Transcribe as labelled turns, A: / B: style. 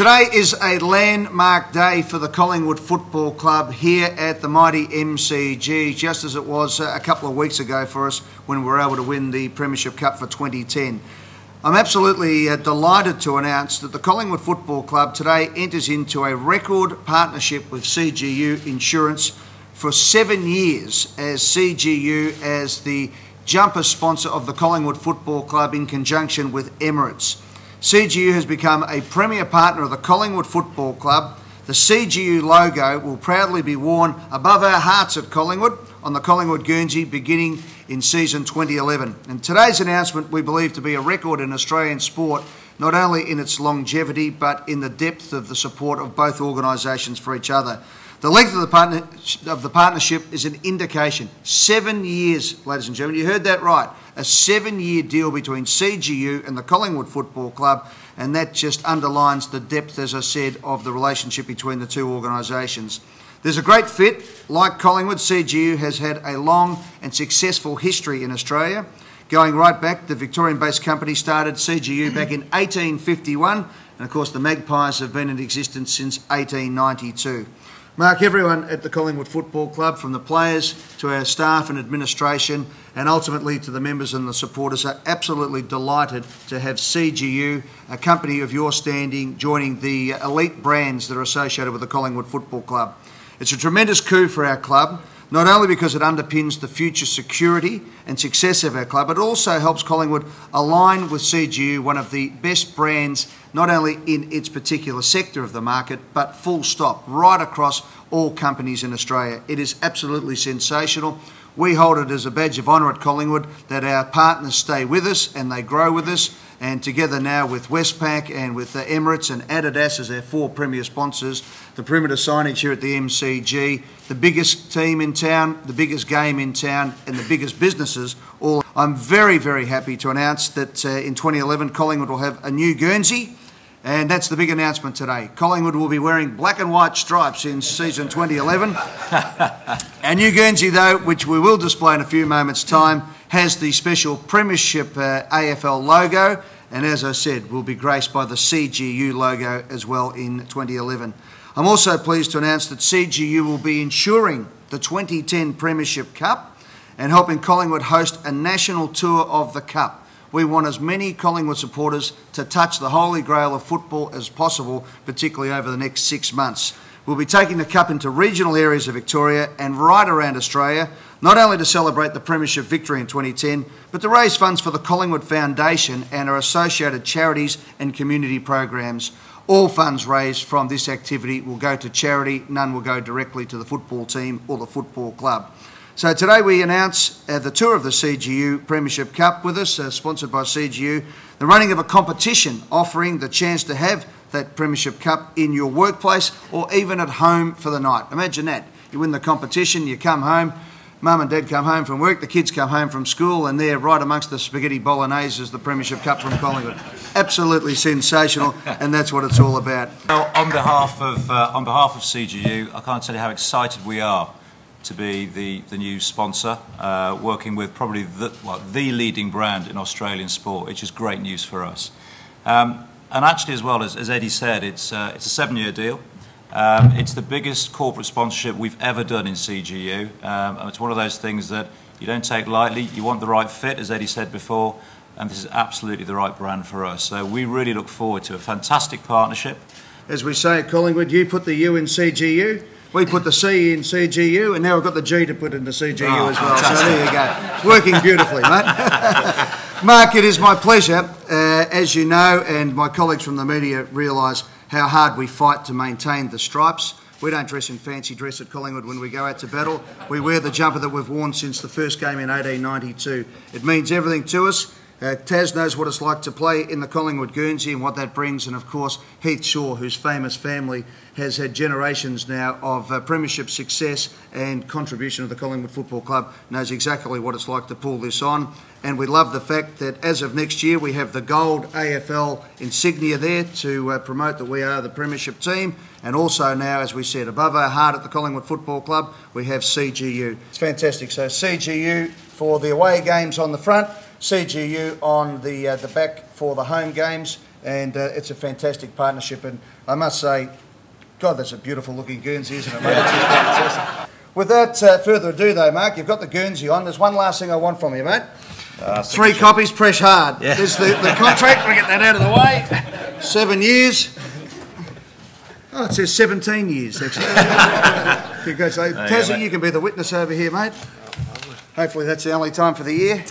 A: Today is a landmark day for the Collingwood Football Club here at the mighty MCG, just as it was a couple of weeks ago for us when we were able to win the Premiership Cup for 2010. I'm absolutely delighted to announce that the Collingwood Football Club today enters into a record partnership with CGU Insurance for 7 years as CGU as the jumper sponsor of the Collingwood Football Club in conjunction with Emirates. CGU has become a premier partner of the Collingwood Football Club. The CGU logo will proudly be worn above our hearts at Collingwood on the Collingwood Guernsey beginning in season 2011. And today's announcement we believe to be a record in Australian sport, not only in its longevity but in the depth of the support of both organisations for each other. The length of the partnership is an indication. 7 years, ladies and gentlemen, you heard that right. A 7-year deal between CGU and the Collingwood Football Club, and that just underlines the depth, as I said, of the relationship between the two organisations. There's a great fit. Like Collingwood, CGU has had a long and successful history in Australia. Going right back, the Victorian-based company started CGU back in 1851, and of course the Magpies have been in existence since 1892. Mark, everyone at the Collingwood Football Club, from the players to our staff and administration and ultimately to the members and the supporters, are absolutely delighted to have CGU, a company of your standing, joining the elite brands that are associated with the Collingwood Football Club. It's a tremendous coup for our club, not only because it underpins the future security and success of our club, but it also helps Collingwood align with CGU, one of the best brands, not only in its particular sector of the market, but full stop, right across all companies in Australia. It is absolutely sensational. We hold it as a badge of honour at Collingwood that our partners stay with us and they grow with us. And together now with Westpac and with Emirates and Adidas as our 4 premier sponsors, the perimeter signage here at the MCG, the biggest team in town, the biggest game in town and the biggest businesses all. I'm very, very happy to announce that in 2011 Collingwood will have a new Guernsey, and that's the big announcement today. Collingwood will be wearing black and white stripes in season 2011. Our new Guernsey, though, which we will display in a few moments' time, has the special Premiership AFL logo, and as I said, will be graced by the CGU logo as well in 2011. I'm also pleased to announce that CGU will be insuring the 2010 Premiership Cup and helping Collingwood host a national tour of the Cup. We want as many Collingwood supporters to touch the holy grail of football as possible, particularly over the next 6 months. We'll be taking the Cup into regional areas of Victoria and right around Australia, not only to celebrate the Premiership victory in 2010, but to raise funds for the Collingwood Foundation and our associated charities and community programs. All funds raised from this activity will go to charity, none will go directly to the football team or the football club. So today we announce the tour of the CGU Premiership Cup with us, sponsored by CGU, the running of a competition offering the chance to have that Premiership Cup in your workplace or even at home for the night. Imagine that. You win the competition, you come home, Mum and Dad come home from work, the kids come home from school, and there right amongst the spaghetti bolognese is the Premiership Cup from Collingwood. Absolutely sensational, and that's what it's all about.
B: Well, on behalf of CGU, I can't tell you how excited we are to be the new sponsor, working with probably the leading brand in Australian sport, which is great news for us. And actually, as well, as Eddie said, it's a 7-year deal. It's the biggest corporate sponsorship we've ever done in CGU. And it's one of those things that you don't take lightly. You want the right fit, as Eddie said before, and this is absolutely the right brand for us. So we really look forward to a fantastic partnership.
A: As we say at Collingwood, you put the U in CGU, we put the C in CGU, and now we've got the G to put into CGU as well. So there you go. It's working beautifully, mate. Mark, it is my pleasure, as you know, and my colleagues from the media realise how hard we fight to maintain the stripes. We don't dress in fancy dress at Collingwood when we go out to battle. We wear the jumper that we've worn since the first game in 1892. It means everything to us. Taz knows what it's like to play in the Collingwood Guernsey and what that brings, and of course Heath Shaw, whose famous family has had generations now of premiership success and contribution to the Collingwood Football Club, knows exactly what it's like to pull this on. And we love the fact that as of next year we have the gold AFL insignia there to promote that we are the premiership team, and also now, as we said, above our heart at the Collingwood Football Club we have CGU. It's fantastic. So CGU for the away games on the front, CGU on the back for the home games, and it's a fantastic partnership. And I must say, God, that's a beautiful looking Guernsey, isn't it, mate? It's just fantastic. Without further ado, though, Mark, you've got the Guernsey on. There's one last thing I want from you, mate. 3 copies, press hard.
B: Yeah.
A: There's the contract. We'll get that out of the way. 7 years. Oh, it says 17 years, actually. Congratulations. Tassie, you can be the witness over here, mate. Hopefully that's the only time for the year.